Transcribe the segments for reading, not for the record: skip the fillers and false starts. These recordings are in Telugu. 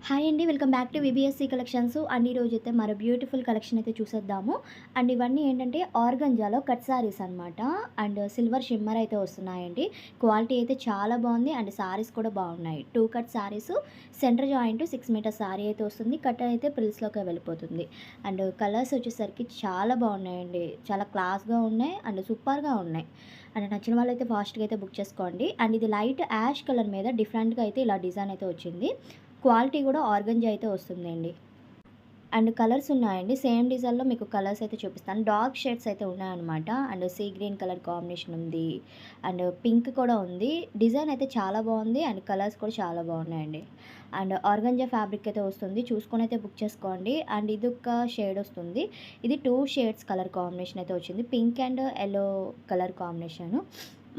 హాయ్ అండి. Welcome back to VBSC collections. And ఈరోజైతే మరో బ్యూటిఫుల్ కలెక్షన్ అయితే చూసేద్దాము. అండ్ ఇవన్నీ ఏంటంటే ఆర్గంజాలో కట్ సారీస్ అనమాట. అండ్ సిల్వర్ షిమ్మర్ అయితే వస్తున్నాయండి. క్వాలిటీ అయితే చాలా బాగుంది. అండ్ సారీస్ కూడా బాగున్నాయి. 2 cut saris, centre joint 6 metre sari అయితే వస్తుంది. కట్ అయితే ప్రిల్స్లోకి వెళ్ళిపోతుంది. అండ్ కలర్స్ వచ్చేసరికి చాలా బాగున్నాయండి. చాలా క్లాస్గా ఉన్నాయి అండ్ సూపర్గా ఉన్నాయి. అండ్ నచ్చిన వాళ్ళైతే ఫాస్ట్గా అయితే బుక్ చేసుకోండి. అండ్ ఇది లైట్ యాష్ కలర్ మీద డిఫరెంట్గా అయితే ఇలా డిజైన్ అయితే వచ్చింది. క్వాలిటీ కూడా ఆర్గంజా అయితే వస్తుందండి. అండ్ కలర్స్ ఉన్నాయండి. సేమ్ డిజైన్‌లో మీకు కలర్స్ అయితే చూపిస్తాను. డార్క్ షేడ్స్ అయితే ఉన్నాయన్నమాట. And sea green colour combination ఉంది. అండ్ పింక్ కూడా ఉంది. డిజైన్ అయితే చాలా బాగుంది. అండ్ కలర్స్ కూడా చాలా బాగున్నాయండి. అండ్ ఆర్గంజా ఫ్యాబ్రిక్ అయితే వస్తుంది. చూసుకొని అయితే బుక్ చేసుకోండి. అండ్ ఇదొక షేడ్ వస్తుంది. ఇది 2 షేడ్స్ కలర్ కాంబినేషన్ అయితే వచ్చింది. Pink and yellow colour combination.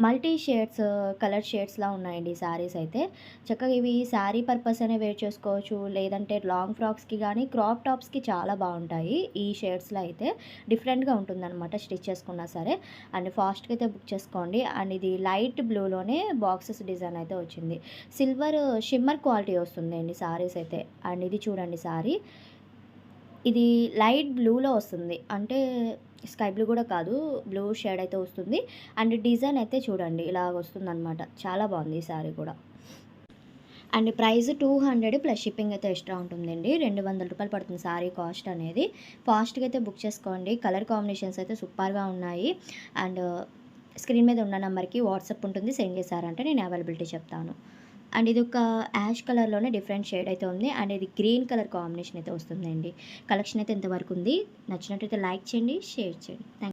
Multi shades colour షేడ్స్‌లా ఉన్నాయండి ఈ శారీస్ అయితే. చక్కగా ఇవి శారీ పర్పస్ అనే వేర్ చేసుకోవచ్చు. లేదంటే లాంగ్ ఫ్రాక్స్‌కి గానీ, క్రాప్ టాప్స్‌కి చాలా బావుంటాయి. ఈ షేడ్స్‌లో అయితే డిఫరెంట్‌గా ఉంటుందనమాట స్టిచ్ చేసుకున్నా సరే. అండ్ ఫాస్ట్‌గా అయితే బుక్ చేసుకోండి. అండ్ ఇది లైట్ బ్లూలోనే బాక్సెస్ డిజైన్ అయితే వచ్చింది. సిల్వర్ షిమ్మర్ క్వాలిటీ వస్తుందండి శారీస్ అయితే. అండ్ ఇది చూడండి శారీ. ఇది లైట్ బ్లూలో వస్తుంది. అంటే స్కై బ్లూ గూడా కాదు. బ్లూ షేడ్ అయితే వస్తుంది. అండ్ డిజైన్ అయితే చూడండి ఇలాగ వస్తుందనమాట. చాలా బాగుంది ఈ శారీ కూడా. అండ్ ప్రైస్ 200 ప్లస్ షిప్పింగ్ అయితే ఎక్స్ట్రా ఉంటుందండి. రూ. 200 పడుతుంది శారీ కాస్ట్ అనేది. ఫాస్ట్‌గా అయితే బుక్ చేసుకోండి. కలర్ కాంబినేషన్స్ అయితే సూపర్‌గా ఉన్నాయి. అండ్ స్క్రీన్ మీద ఉన్న నంబర్‌కి వాట్సాప్ ఉంటుంది. సెండ్ చేశారంటే నేను అవైలబిలిటీ చెప్తాను. అండ్ ఇదొక యాష్ కలర్‌లోనే డిఫరెంట్ షేడ్ అయితే ఉంది. అండ్ ఇది గ్రీన్ కలర్ కాంబినేషన్ అయితే వస్తుందండి. కలెక్షన్ అయితే ఇంతవరకు ఉంది. నచ్చినట్టయితే లైక్ చేయండి, షేర్ చేయండి. థాంక్